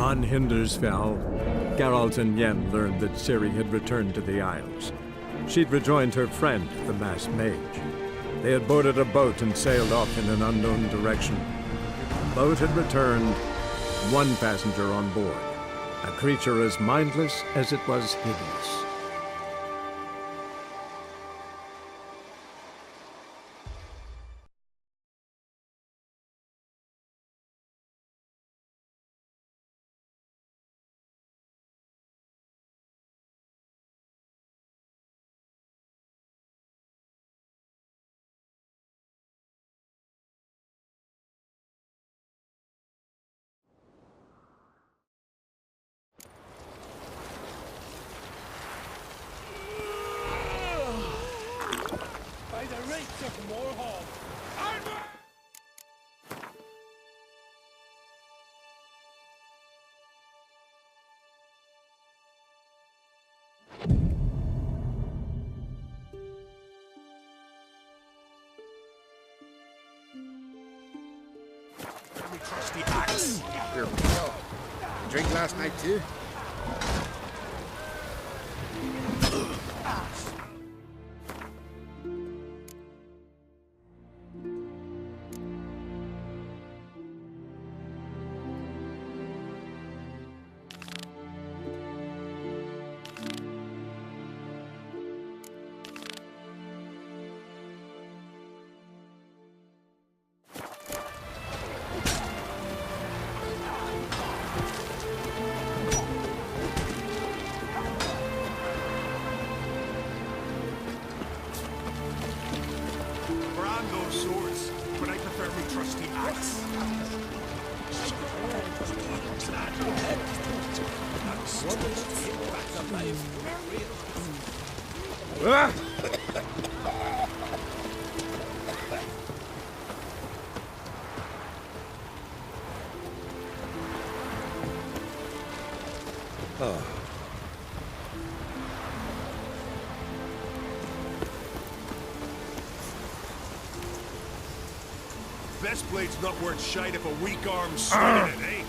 On Hindersfell, Geralt and Yen learned that Ciri had returned to the Isles. She'd rejoined her friend, the masked mage. They had boarded a boat and sailed off in an unknown direction. The boat had returned, one passenger on board, a creature as mindless as it was hideous. By the rates of Moorhall! Very trusty axe. Here we go. Drink last night too? Those swords, but I prefer my trusty axe. Best blade's not worth shite if a weak arm's swinging it, eh?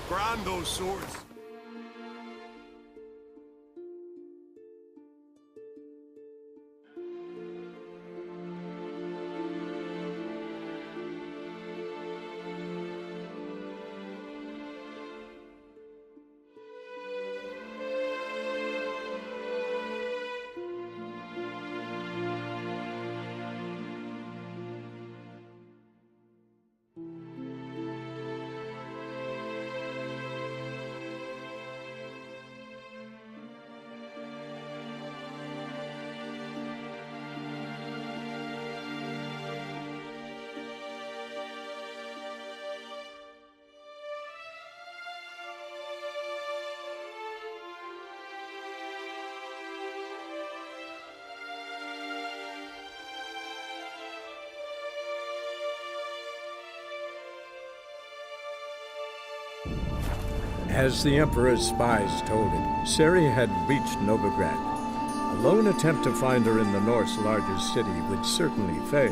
Grand those swords. As the Emperor's spies told him, Ciri had reached Novigrad. A lone attempt to find her in the North's largest city would certainly fail.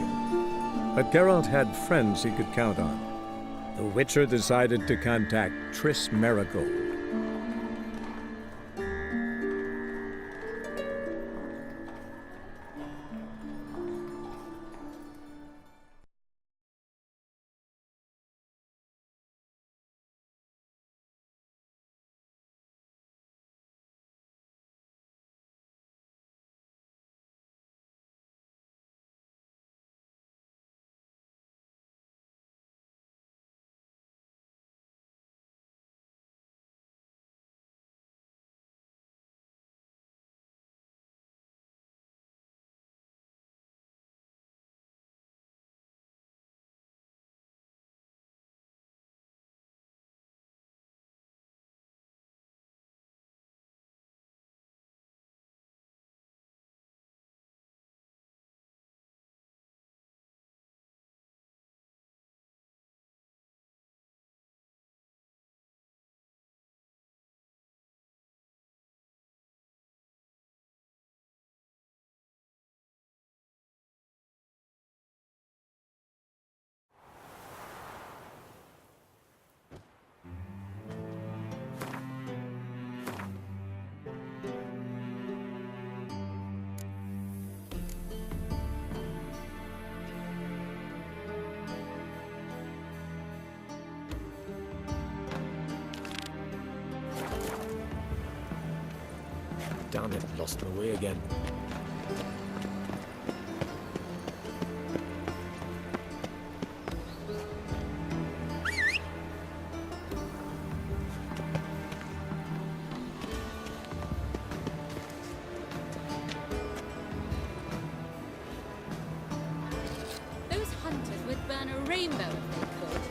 But Geralt had friends he could count on. The Witcher decided to contact Triss Merigold. Damn it, lost my way again. Those hunters would burn a rainbow if they could.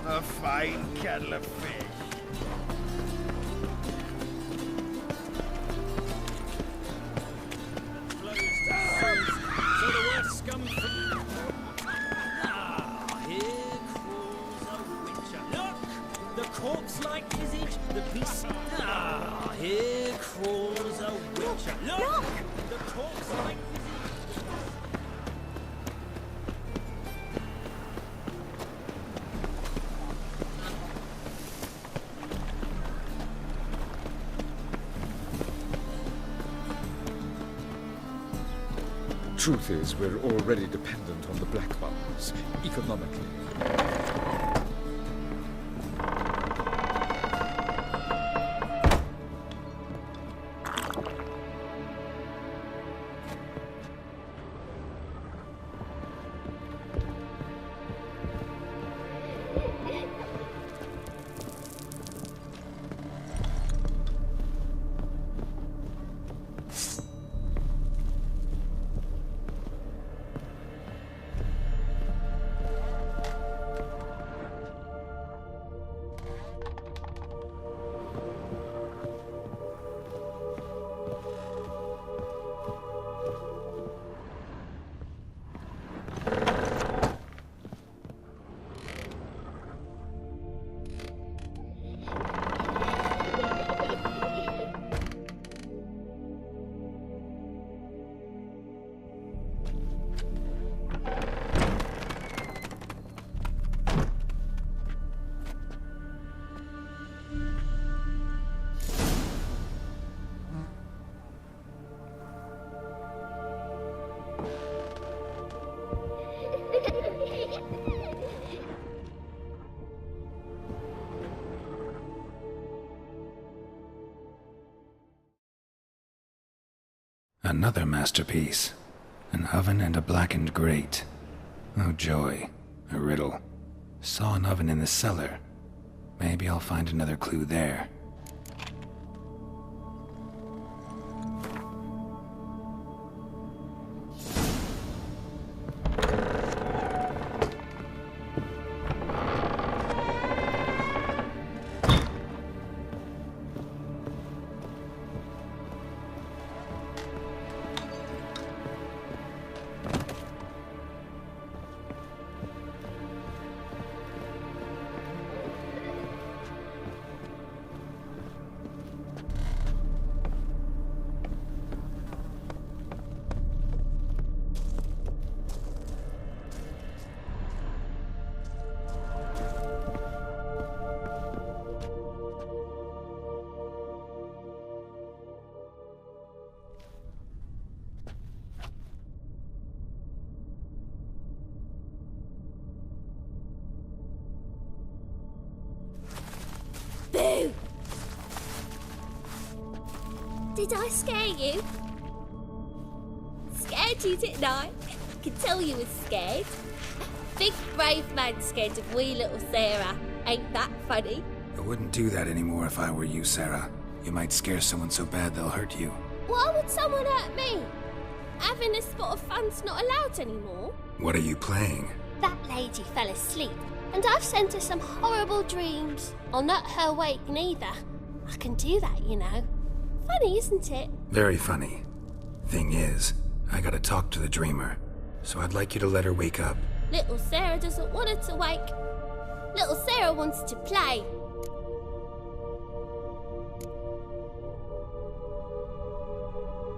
A fine kettle of fish. So the worst scum from... Ah, here crawls a witcher. Look! The corpse-like visage, the beast... Ah, here crawls a witcher. Look! The corpse-like visage... Truth is, we're already dependent on the Black Ones, economically. Another masterpiece. An oven and a blackened grate. Oh joy. A riddle. Saw an oven in the cellar. Maybe I'll find another clue there. Boo! Did I scare you? Scared you, didn't I? I could tell you was scared. Big brave man scared of wee little Sarah. Ain't that funny? I wouldn't do that anymore if I were you, Sarah. You might scare someone so bad they'll hurt you. Why would someone hurt me? Having a spot of fun's not allowed anymore. What are you playing? That lady fell asleep, and I've sent her some horrible dreams. I'll not her wake neither. I can do that, you know. Funny, isn't it? Very funny. Thing is, I gotta talk to the dreamer, so I'd like you to let her wake up. Little Sarah doesn't want her to wake. Little Sarah wants to play.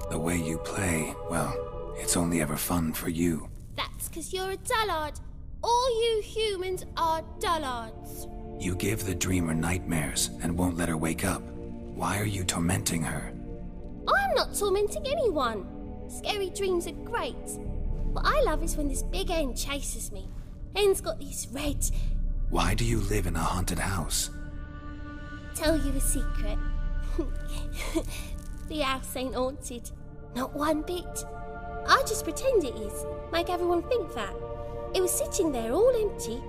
The way you play, well, it's only ever fun for you. That's 'cause you're a dullard. All you humans are dullards. You give the dreamer nightmares and won't let her wake up. Why are you tormenting her? I'm not tormenting anyone. Scary dreams are great. What I love is when this big hen chases me. Hen's got these red... Why do you live in a haunted house? Tell you a secret. The house ain't haunted. Not one bit. I just pretend it is. Make everyone think that. It was sitting there all empty,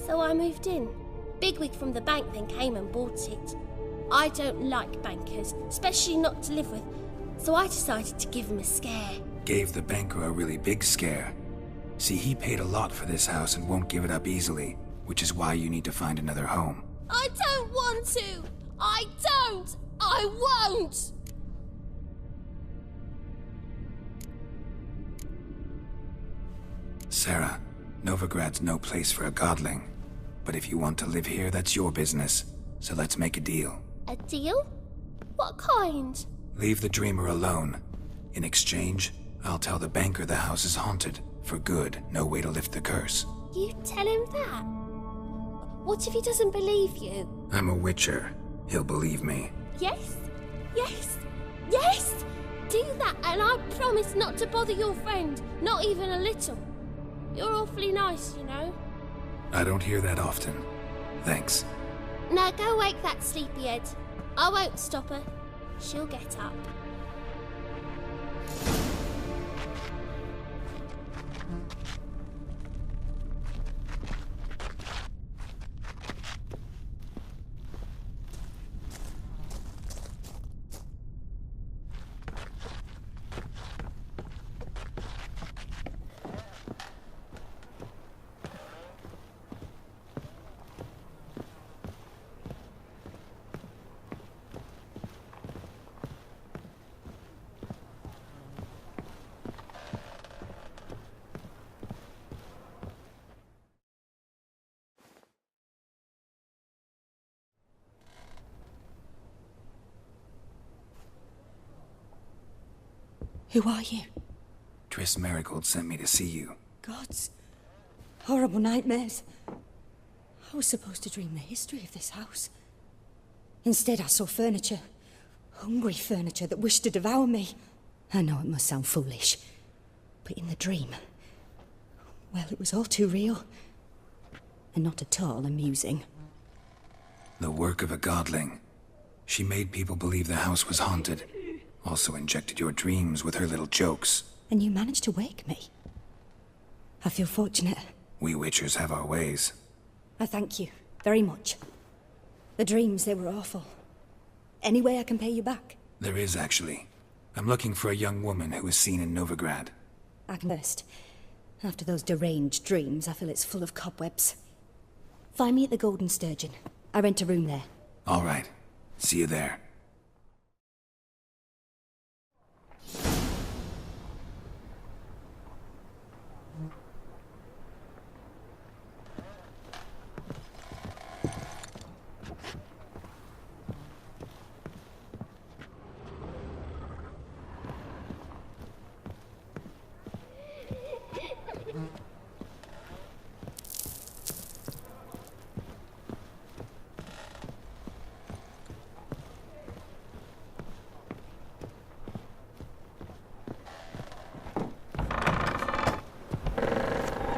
so I moved in. Bigwig from the bank then came and bought it. I don't like bankers, especially not to live with, so I decided to give him a scare. Gave the banker a really big scare. See, he paid a lot for this house and won't give it up easily, which is why you need to find another home. I don't want to! I don't! I won't! Sarah, Novigrad's no place for a godling. But if you want to live here, that's your business. So let's make a deal. A deal? What kind? Leave the dreamer alone. In exchange, I'll tell the banker the house is haunted. For good, no way to lift the curse. You tell him that? What if he doesn't believe you? I'm a witcher. He'll believe me. Yes? Yes? Yes! Do that and I promise not to bother your friend. Not even a little. You're awfully nice, you know. I don't hear that often. Thanks. Now go wake that sleepyhead. I won't stop her. She'll get up. Who are you? Triss Merigold sent me to see you. Gods. Horrible nightmares. I was supposed to dream the history of this house. Instead, I saw furniture. Hungry furniture that wished to devour me. I know it must sound foolish, but in the dream, well, it was all too real. And not at all amusing. The work of a godling. She made people believe the house was haunted. Also injected your dreams with her little jokes. And you managed to wake me. I feel fortunate. We witchers have our ways. I thank you very much. The dreams, they were awful. Any way I can pay you back? There is, actually. I'm looking for a young woman who was seen in Novigrad. I can first. After those deranged dreams, I feel it's full of cobwebs. Find me at the Golden Sturgeon. I rent a room there. All right. See you there.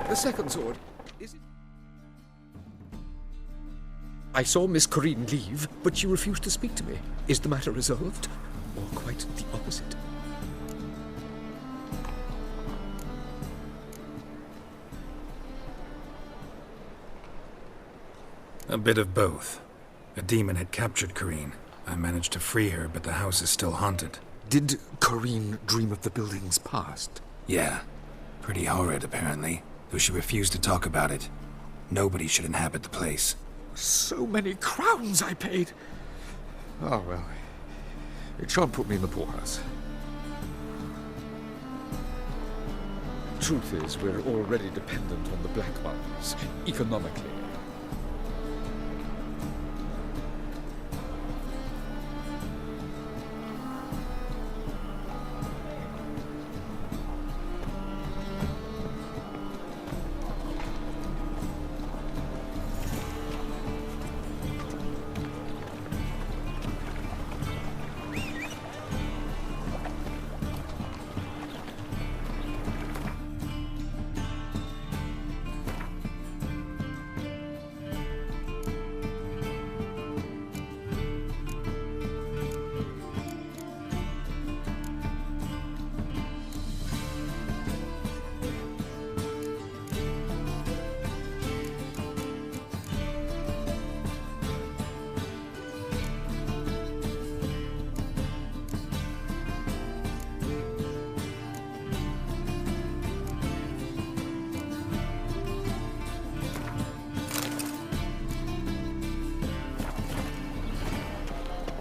The second sword, is it? I saw Miss Corinne leave, but she refused to speak to me. Is the matter resolved? Or quite the opposite? A bit of both. A demon had captured Corinne. I managed to free her, but the house is still haunted. Did Corinne dream of the building's past? Yeah. Pretty horrid, apparently. Though she refused to talk about it. Nobody should inhabit the place. So many crowns I paid! Oh, well. It shan't put me in the poorhouse. Truth is, we're already dependent on the Black Ones, economically.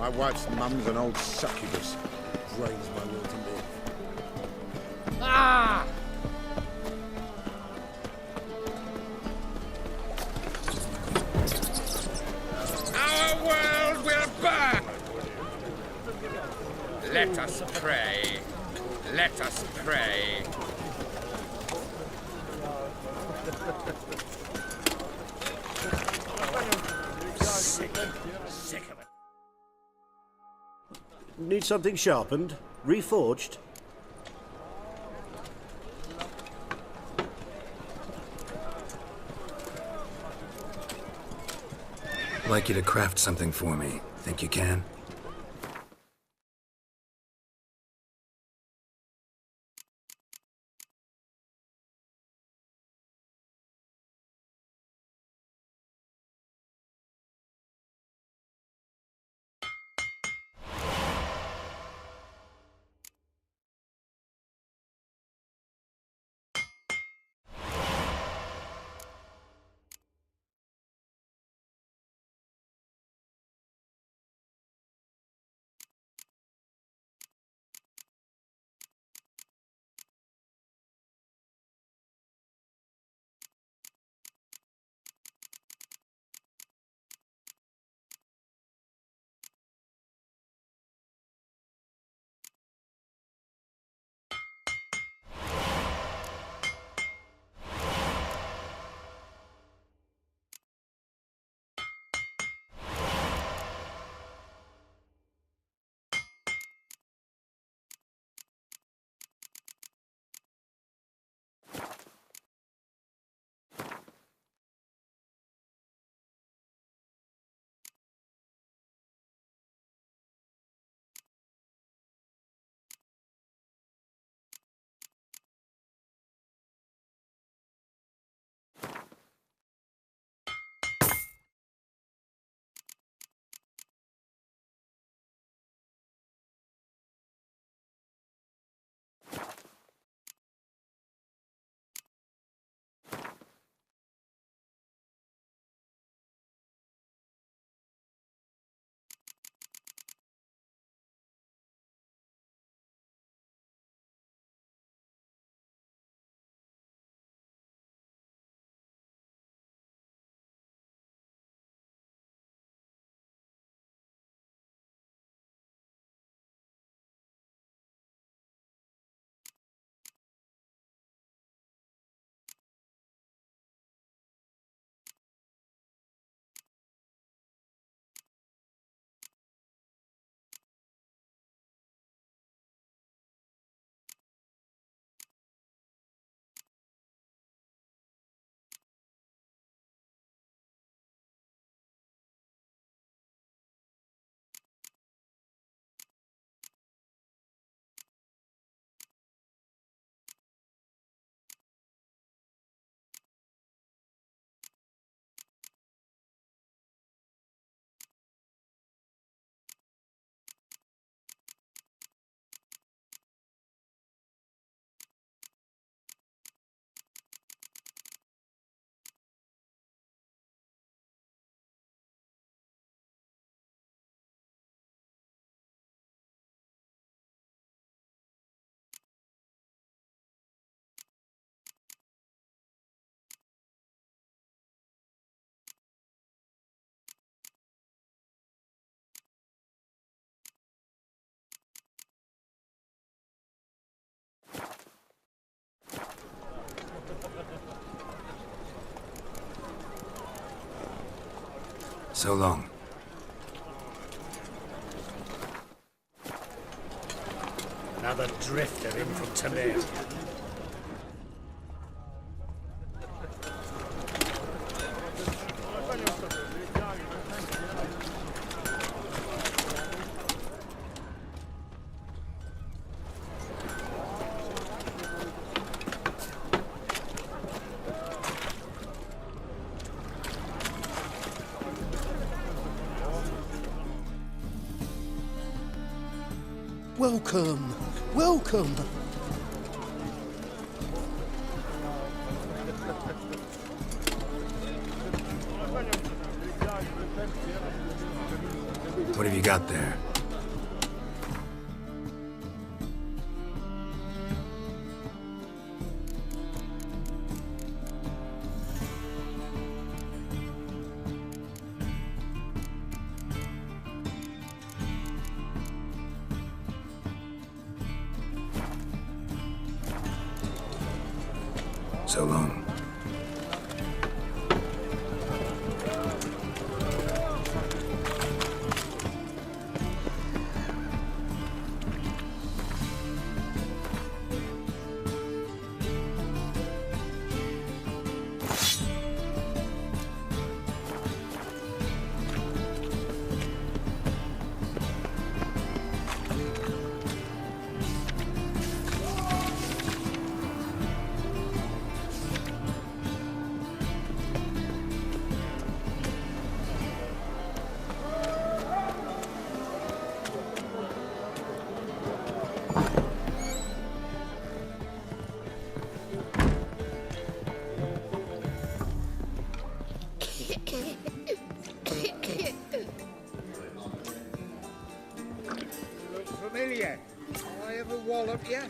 My wife's mum's an old succubus. Drains my will to live. Ah! Our world will burn! Let us pray. Let us pray. Sick of it. Need something sharpened? Reforged? I'd like you to craft something for me. Think you can? So long. Another drifter in from Tamir. Welcome, welcome. What have you got there? So long. Familiar. I ever wallop you?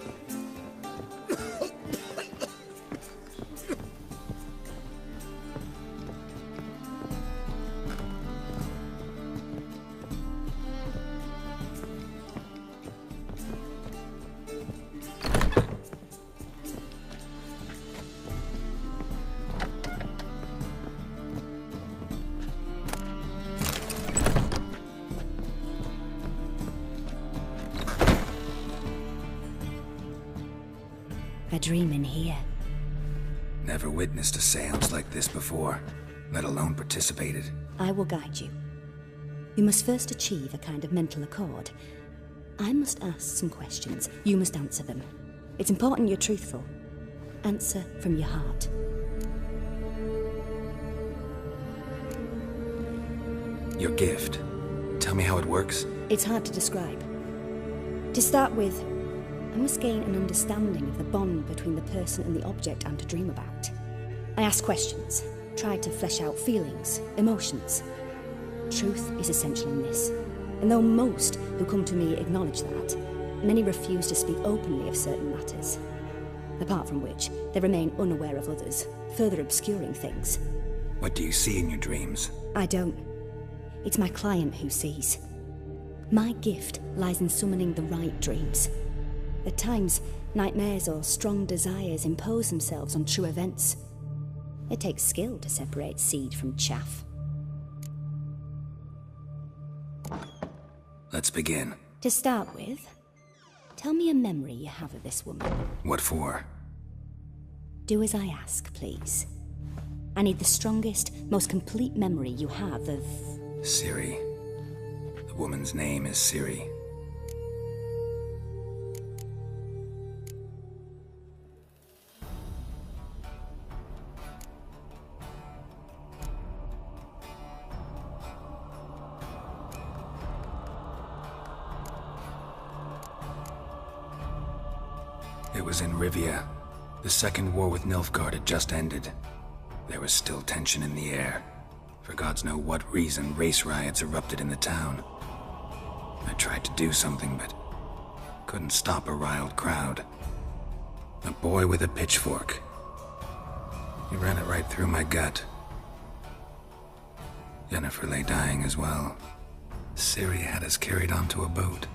A dream in here. Never witnessed a seance like this before, let alone participated. I will guide you. You must first achieve a kind of mental accord. I must ask some questions. You must answer them. It's important you're truthful. Answer from your heart. Your gift. Tell me how it works. It's hard to describe. To start with, I must gain an understanding of the bond between the person and the object I'm to dream about. I ask questions, try to flesh out feelings, emotions. Truth is essential in this, and though most who come to me acknowledge that, many refuse to speak openly of certain matters. Apart from which, they remain unaware of others, further obscuring things. What do you see in your dreams? I don't. It's my client who sees. My gift lies in summoning the right dreams. At times, nightmares or strong desires impose themselves on true events. It takes skill to separate seed from chaff. Let's begin. To start with, tell me a memory you have of this woman. What for? Do as I ask, please. I need the strongest, most complete memory you have of... Ciri. The woman's name is Ciri. It was in Rivia. The second war with Nilfgaard had just ended. There was still tension in the air. For gods know what reason, race riots erupted in the town. I tried to do something, but couldn't stop a riled crowd. A boy with a pitchfork. He ran it right through my gut. Yennefer lay dying as well. Ciri had us carried onto a boat.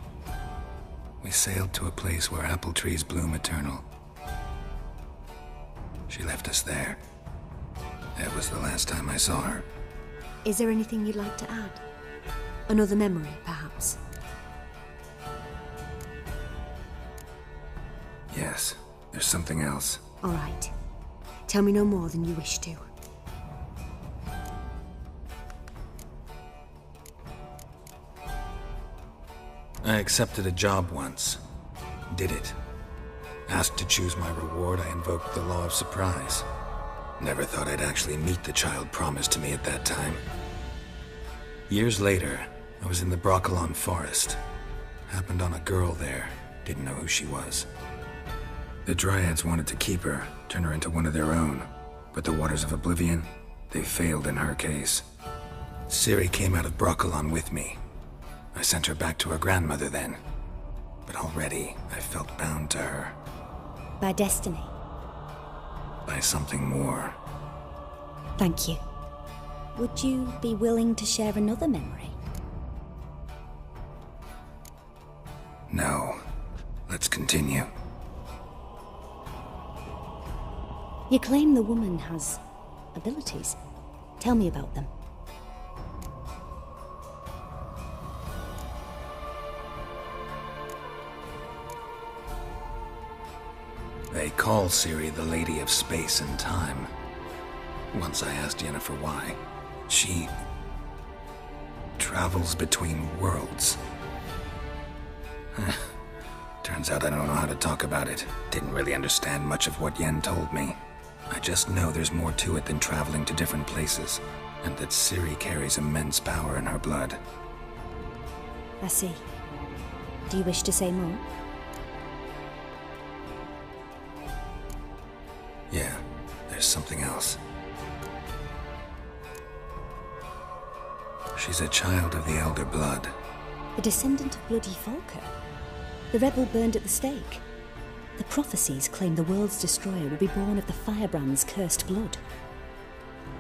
We sailed to a place where apple trees bloom eternal. She left us there. That was the last time I saw her. Is there anything you'd like to add? Another memory, perhaps? Yes, there's something else. All right. Tell me no more than you wish to. I accepted a job once. Did it. Asked to choose my reward, I invoked the law of surprise. Never thought I'd actually meet the child promised to me at that time. Years later, I was in the Brokilon forest. Happened on a girl there. Didn't know who she was. The Dryads wanted to keep her, turn her into one of their own. But the Waters of Oblivion, they failed in her case. Ciri came out of Brokilon with me. I sent her back to her grandmother then. But already, I felt bound to her. By destiny. By something more. Thank you. Would you be willing to share another memory? No. Let's continue. You claim the woman has abilities. Tell me about them. They call Ciri the Lady of Space and Time. Once I asked Yennefer why. She travels between worlds. Turns out I don't know how to talk about it. Didn't really understand much of what Yen told me. I just know there's more to it than traveling to different places, and that Ciri carries immense power in her blood. I see. Do you wish to say more? Yeah, there's something else. She's a child of the Elder Blood. A descendant of bloody Falker. The rebel burned at the stake. The prophecies claim the world's destroyer will be born of the Firebrand's cursed blood.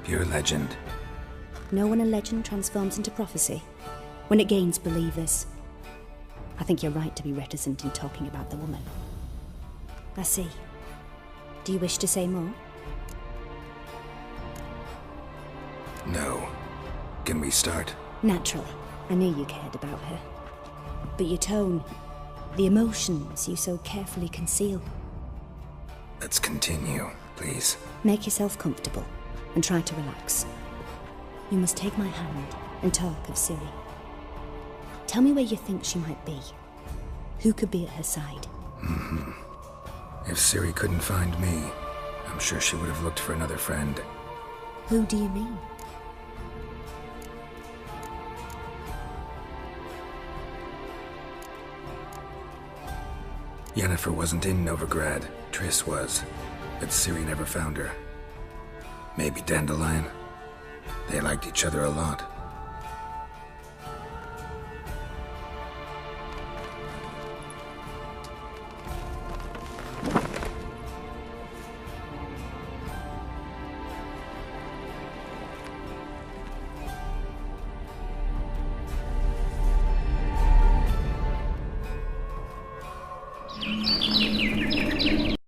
Pure legend. Know when a legend transforms into prophecy? When it gains believers. I think you're right to be reticent in talking about the woman. I see. Do you wish to say more? No. Can we start? Naturally. I knew you cared about her. But your tone, the emotions you so carefully conceal. Let's continue, please. Make yourself comfortable and try to relax. You must take my hand and talk of Ciri. Tell me where you think she might be. Who could be at her side? If Ciri couldn't find me, I'm sure she would have looked for another friend. Who do you mean? Yennefer wasn't in Novigrad. Triss was. But Ciri never found her. Maybe Dandelion. They liked each other a lot.